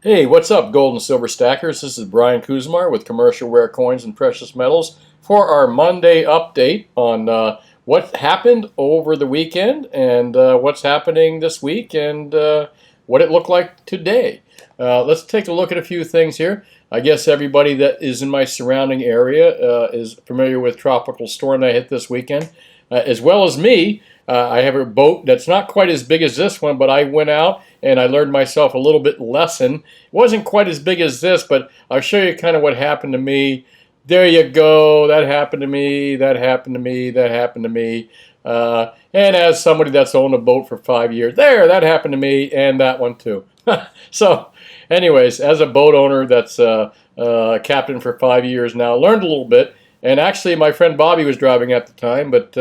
Hey, what's up, gold and silver stackers? This is Brian Kuzmar with Commercial Rare Coins and Precious Metals for our Monday update on what happened over the weekend and what's happening this week and what it looked like today. Let's take a look at a few things here. I guess everybody that is in my surrounding area is familiar with tropical storm that hit this weekend, as well as me. I have a boat that's not quite as big as this one, but I went out and I learned myself a little bit lesson. It wasn't quite as big as this, but I'll show you kind of what happened to me. There you go. That happened to me. That happened to me. That happened to me. And as somebody that's owned a boat for 5 years, that happened to me, and that one too. So, anyways, as a boat owner that's captain for 5 years now, learned a little bit. And actually, my friend Bobby was driving at the time, but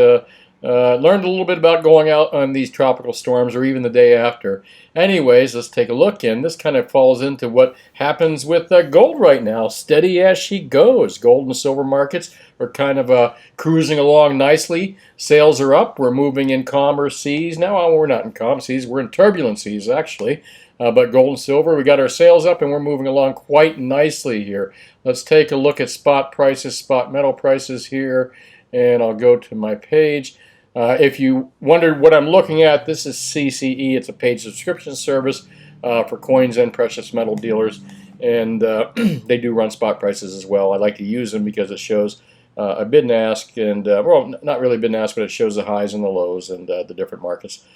learned a little bit about going out on these tropical storms or even the day after. Anyways, let's take a look, and this kind of falls into what happens with gold right now. Steady as she goes. Gold and silver markets are kind of cruising along nicely. Sales are up. We're moving in calmer seas. Now, we're not in calm seas. We're in turbulent seas, actually. But gold and silver, we got our sales up, and we're moving along quite nicely here. Let's take a look at spot prices, spot metal prices here, and I'll go to my page. If you wondered what I'm looking at, this is CCE. It's a paid subscription service for coins and precious metal dealers, and they do run spot prices as well. I like to use them because it shows a bid and ask, and well, not really bid and ask, but it shows the highs and the lows and the different markets.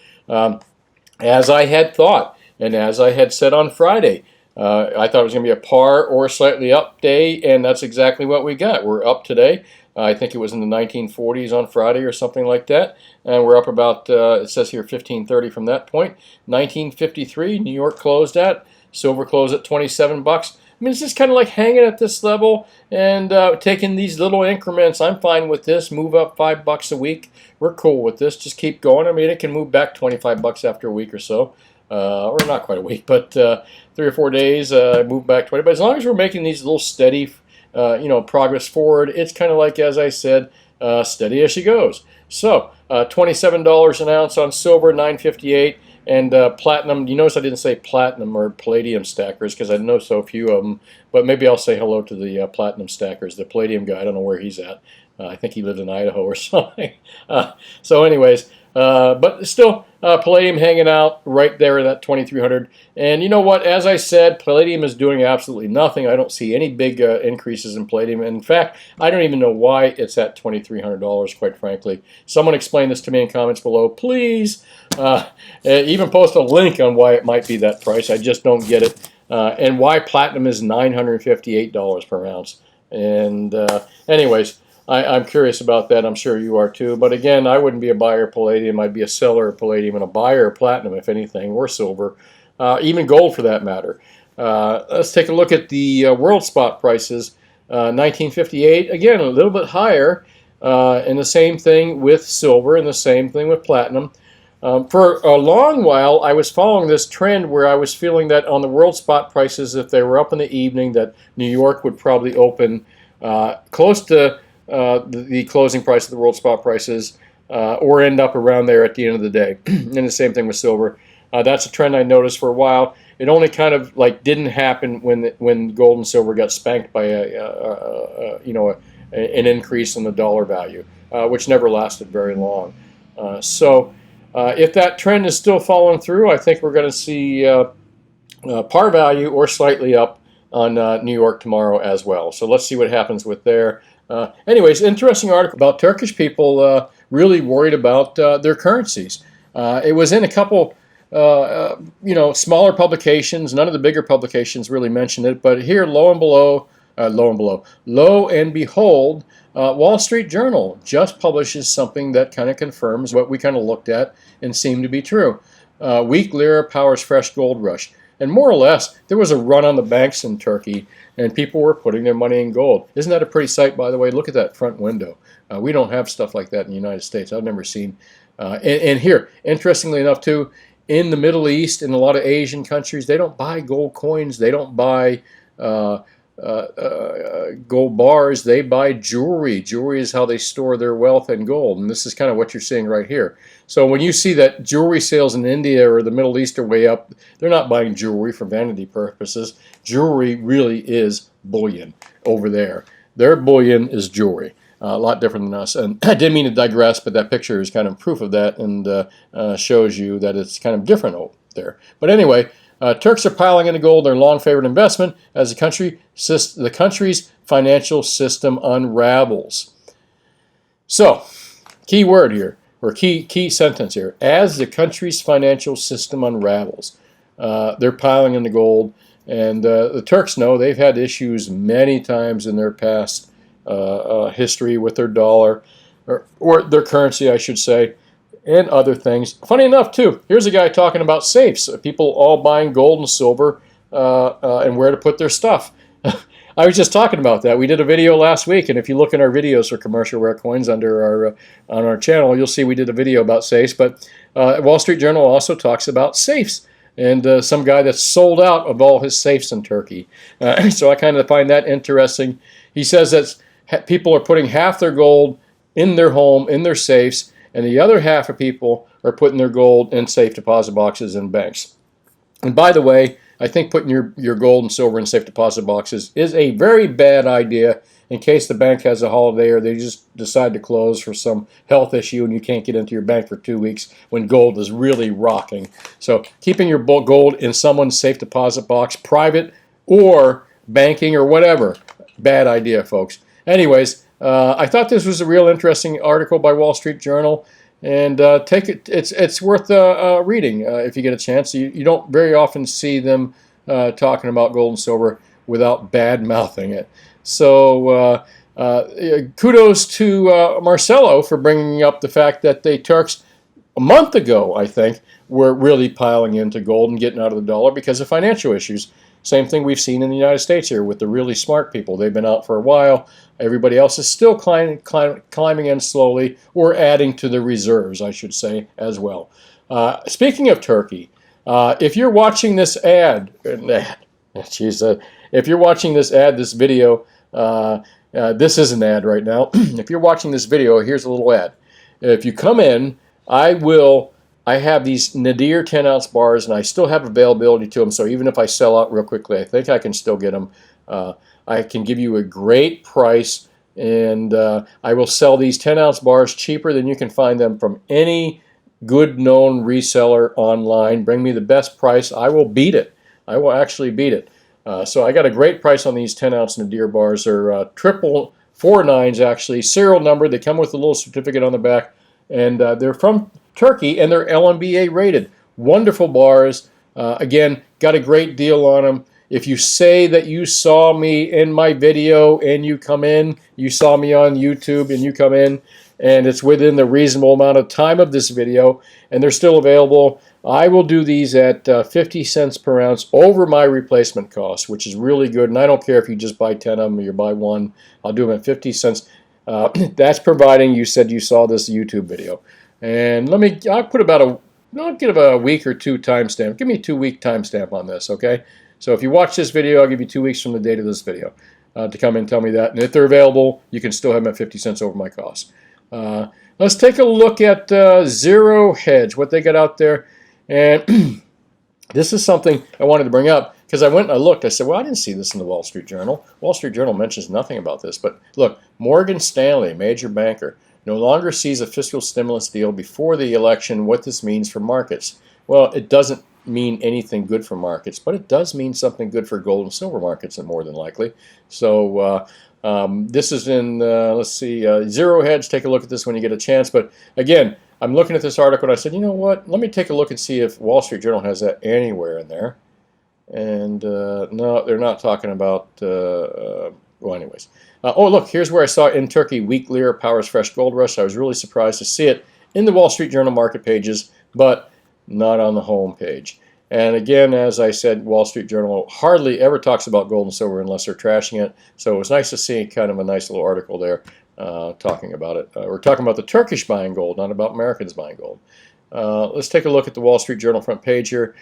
As I had thought, and as I had said on Friday, I thought it was going to be a par or slightly up day, and that's exactly what we got. We're up today. I think it was in the 1940s on Friday or something like that. And we're up about, it says here 1530 from that point. 1953, New York closed at. Silver closed at 27 bucks. I mean, it's just kind of like hanging at this level and taking these little increments. I'm fine with this. Move up $5 a week. We're cool with this. Just keep going. I mean, it can move back 25 bucks after a week or so. Or not quite a week, but 3 or 4 days, move back 20. But as long as we're making these little steady progress forward, it's kind of like, as I said, steady as she goes. So, $27 an ounce on silver, $9.58, and platinum. You notice I didn't say platinum or palladium stackers because I know so few of them, but maybe I'll say hello to the platinum stackers. The palladium guy, I don't know where he's at. I think he lived in Idaho or something. So anyways, but still, palladium hanging out right there at that 2300. And you know what? As I said, palladium is doing absolutely nothing. I don't see any big increases in palladium. And in fact, I don't even know why it's at $2,300, quite frankly. Someone explain this to me in comments below, please. Even post a link on why it might be that price. I just don't get it. And why platinum is $958 per ounce. And anyways, I'm curious about that. I'm sure you are too. But again, I wouldn't be a buyer of palladium. I'd be a seller of palladium and a buyer of platinum, if anything, or silver, even gold for that matter. Let's take a look at the world spot prices. 1958, again, a little bit higher. And the same thing with silver and the same thing with platinum. For a long while, I was following this trend where I was feeling that on the world spot prices, if they were up in the evening, that New York would probably open close to the closing price of the world spot prices, or end up around there at the end of the day. And the same thing with silver. That's a trend I noticed for a while. It only kind of like didn't happen when gold and silver got spanked by an increase in the dollar value, which never lasted very long. So if that trend is still following through, I think we're going to see par value or slightly up on New York tomorrow as well. So let's see what happens with there. Anyways, interesting article about Turkish people really worried about their currencies. It was in a couple, smaller publications. None of the bigger publications really mentioned it, but here, lo and behold, Wall Street Journal just publishes something that kind of confirms what we kind of looked at and seemed to be true. Weak lira powers fresh gold rush. And more or less, there was a run on the banks in Turkey, and people were putting their money in gold. Isn't that a pretty sight, by the way? Look at that front window. We don't have stuff like that in the United States. I've never seen. And here, interestingly enough, too, in the Middle East, in a lot of Asian countries, they don't buy gold coins. They don't buy gold bars, they buy jewelry. Jewelry is how they store their wealth and gold, and this is kind of what you're seeing right here. So when you see that jewelry sales in India or the Middle East are way up, they're not buying jewelry for vanity purposes. Jewelry really is bullion over there. Their bullion is jewelry. A lot different than us. And I didn't mean to digress, but that picture is kind of proof of that and shows you that it's kind of different over there. But anyway, Turks are piling into gold, their long favorite investment, as the country's financial system unravels. So, key word here, or key sentence here. As the country's financial system unravels, they're piling into gold. And the Turks know they've had issues many times in their past history with their dollar, or their currency, I should say, and other things. Funny enough, too, here's a guy talking about safes. People all buying gold and silver and where to put their stuff. I was just talking about that. We did a video last week, and if you look in our videos for commercial rare coins under on our channel, you'll see we did a video about safes. But Wall Street Journal also talks about safes, and some guy that's sold out of all his safes in Turkey. So I kind of find that interesting. He says that people are putting half their gold in their home, in their safes, and the other half of people are putting their gold in safe deposit boxes in banks. And by the way, I think putting your gold and silver in safe deposit boxes is a very bad idea in case the bank has a holiday or they just decide to close for some health issue and you can't get into your bank for 2 weeks when gold is really rocking. So keeping your gold in someone's safe deposit box, private or banking or whatever, bad idea, folks. Anyways, I thought this was a real interesting article by Wall Street Journal, and take it. It's worth reading if you get a chance. You don't very often see them talking about gold and silver without bad mouthing it. So kudos to Marcelo for bringing up the fact that the Turks a month ago, I think, were really piling into gold and getting out of the dollar because of financial issues. Same thing we've seen in the United States here with the really smart people. They've been out for a while. Everybody else is still climbing in slowly, or adding to the reserves, I should say, as well. Speaking of Turkey, if you're watching this if you're watching this video, this is an ad right now. If you're watching this video, here's a little ad. If you come in, I have these Nadir 10-ounce bars, and I still have availability to them, so even if I sell out real quickly, I think I can still get them. I can give you a great price, and I will sell these 10-ounce bars cheaper than you can find them from any good known reseller online. Bring me the best price. I will beat it. I will actually beat it. So I got a great price on these 10-ounce Nadir bars. They're 4449s, actually, serial number. They come with a little certificate on the back, and they're from Turkey, and they're LMBA rated. Wonderful bars. Again, got a great deal on them. If you say that you saw me in my video and you come in, you saw me on YouTube and you come in, and it's within the reasonable amount of time of this video, and they're still available, I will do these at 50 cents per ounce over my replacement cost, which is really good. And I don't care if you just buy 10 of them or you buy one. I'll do them at 50 cents. That's providing you said you saw this YouTube video. And I'll put I'll give a week or two timestamp. Give me a 2-week timestamp on this, okay? So if you watch this video, I'll give you 2 weeks from the date of this video to come and tell me that. And if they're available, you can still have them at 50 cents over my cost. Let's take a look at Zero Hedge, what they got out there. And this is something I wanted to bring up because I went and I looked. I said, well, I didn't see this in the Wall Street Journal. Wall Street Journal mentions nothing about this. But look, Morgan Stanley, major banker, no longer sees a fiscal stimulus deal before the election. What this means for markets? Well, it doesn't mean anything good for markets, but it does mean something good for gold and silver markets, and more than likely. So this is in, let's see, Zero Hedge. Take a look at this when you get a chance. But again, I'm looking at this article, and I said, you know what? Let me take a look and see if Wall Street Journal has that anywhere in there. And no, they're not talking about, well, anyways. Oh, look, here's where I saw in Turkey, weak lira powers fresh gold rush. I was really surprised to see it in the Wall Street Journal market pages, but not on the home page. And again, as I said, Wall Street Journal hardly ever talks about gold and silver unless they're trashing it. So it was nice to see kind of a nice little article there talking about it. We're talking about the Turkish buying gold, not about Americans buying gold. Let's take a look at the Wall Street Journal front page here.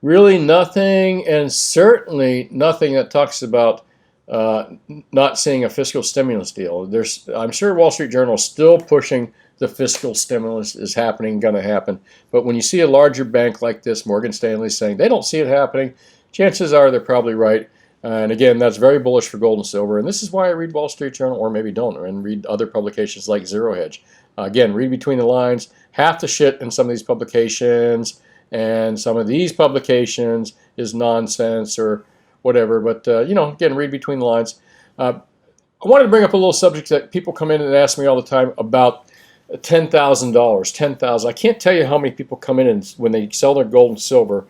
Really nothing, and certainly nothing that talks about not seeing a fiscal stimulus deal. I'm sure Wall Street Journal is still pushing the fiscal stimulus is happening, going to happen. But when you see a larger bank like this, Morgan Stanley, saying they don't see it happening, chances are they're probably right. And again, that's very bullish for gold and silver. And this is why I read Wall Street Journal, or maybe don't, and read other publications like Zero Hedge. Again, read between the lines. Half the shit in some of these publications and some of these publications is nonsense or whatever. But, again, read between the lines. I wanted to bring up a little subject that people come in and ask me all the time about $10,000. $10,000. I can't tell you how many people come in and when they sell their gold and silver.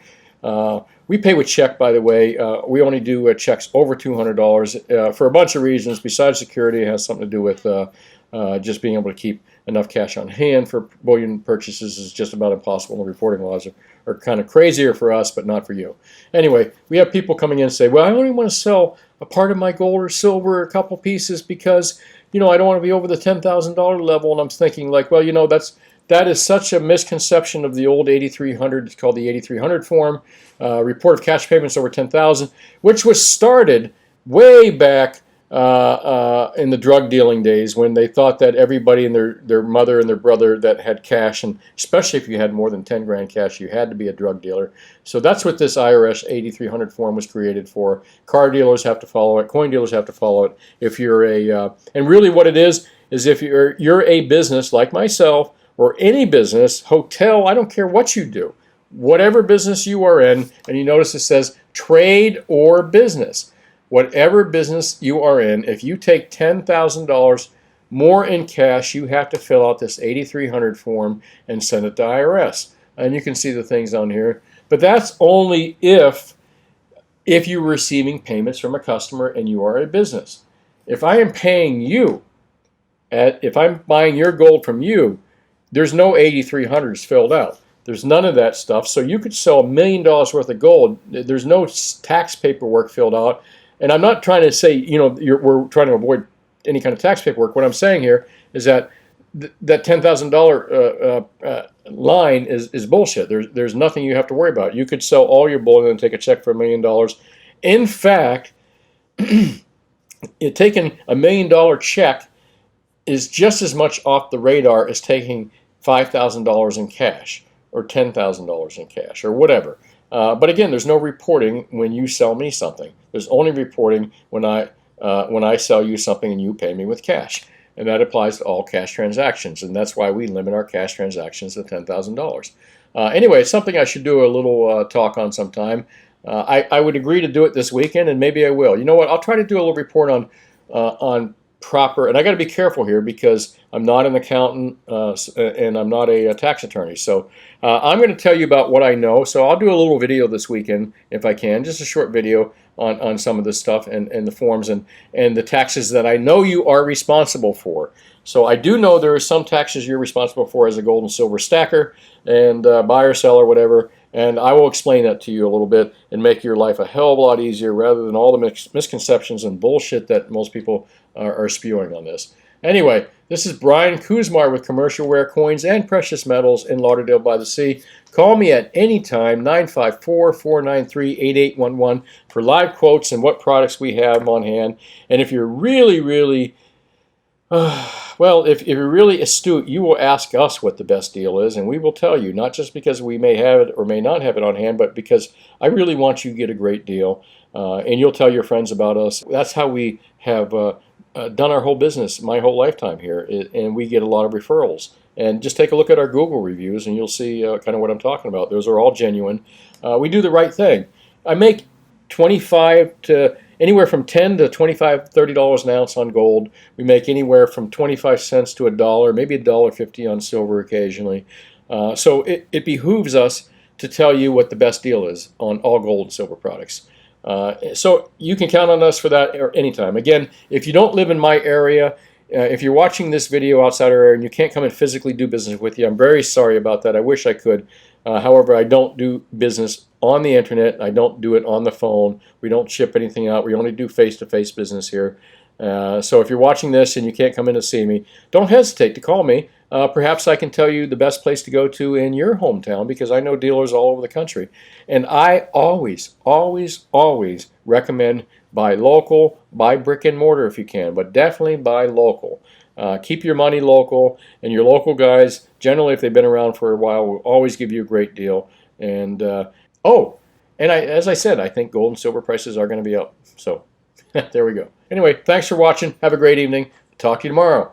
We pay with check, by the way. We only do checks over $200 for a bunch of reasons. Besides security, it has something to do with just being able to keep enough cash on hand for bullion purchases is just about impossible. The reporting laws are kind of crazier for us, but not for you. Anyway, we have people coming in and say, well, I only want to sell a part of my gold or silver, a couple pieces, because, I don't want to be over the $10,000 level. And I'm thinking like, well, that is such a misconception of the old 8300. It's called the 8300 form, report of cash payments over 10,000, which was started way back in the drug dealing days when they thought that everybody and their mother and their brother that had cash, and especially if you had more than 10 grand cash, you had to be a drug dealer. So that's what this IRS 8300 form was created for. Car dealers have to follow it. Coin dealers have to follow it. If you're and really what it is if you're a business like myself or any business, hotel, I don't care what you do, whatever business you are in, and you notice it says trade or business. Whatever business you are in, if you take $10,000 more in cash, you have to fill out this 8300 form and send it to IRS. And you can see the things on here. But that's only if you're receiving payments from a customer and you are a business. If I am paying you, if I'm buying your gold from you, there's no 8300s filled out. There's none of that stuff. So you could sell $1 million worth of gold. There's no tax paperwork filled out. And I'm not trying to say, we're trying to avoid any kind of tax paperwork. What I'm saying here is that that $10,000 line is bullshit. There's nothing you have to worry about. You could sell all your bullion and take a check for $1 million. In fact, taking $1 million check is just as much off the radar as taking $5,000 in cash or $10,000 in cash or whatever. But again, there's no reporting when you sell me something. There's only reporting when I sell you something and you pay me with cash. And that applies to all cash transactions. And that's why we limit our cash transactions to $10,000. Anyway, it's something I should do a little talk on sometime. I would agree to do it this weekend, and maybe I will. You know what? I'll try to do a little report on proper, and I got to be careful here because I'm not an accountant and I'm not a tax attorney. So I'm going to tell you about what I know. So I'll do a little video this weekend if I can, just a short video on some of this stuff and the forms and the taxes that I know you are responsible for. So I do know there are some taxes you're responsible for as a gold and silver stacker and buyer, seller, whatever. And I will explain that to you a little bit and make your life a hell of a lot easier rather than all the misconceptions and bullshit that most people are spewing on this. Anyway, this is Brian Kuzmar with Commercial Ware Coins and Precious Metals in Lauderdale by the Sea. Call me at any time, 954-493-8811 for live quotes and what products we have on hand. And if you're really, if you're really astute, you will ask us what the best deal is, and we will tell you, not just because we may have it or may not have it on hand, but because I really want you to get a great deal, and you'll tell your friends about us. That's how we have done our whole business, my whole lifetime here, and we get a lot of referrals. And just take a look at our Google reviews, and you'll see kind of what I'm talking about. Those are all genuine. We do the right thing. I make anywhere from $10 to $25, $30 an ounce on gold. We make anywhere from 25 cents to $1, maybe $1.50 on silver occasionally. So it behooves us to tell you what the best deal is on all gold and silver products. So you can count on us for that anytime. Again, if you don't live in my area, if you're watching this video outside our area and you can't come and physically do business with you, I'm very sorry about that. I wish I could. However, I don't do business on the internet. I don't do it on the phone. We don't ship anything out. We only do face-to-face business here. So if you're watching this and you can't come in to see me, don't hesitate to call me. Perhaps I can tell you the best place to go to in your hometown because I know dealers all over the country. And I always recommend buy local, buy brick and mortar if you can, but definitely buy local. Keep your money local, and your local guys, generally if they've been around for a while, will always give you a great deal. And oh, and as I said, I think gold and silver prices are going to be up. So there we go. Anyway, thanks for watching. Have a great evening. Talk to you tomorrow.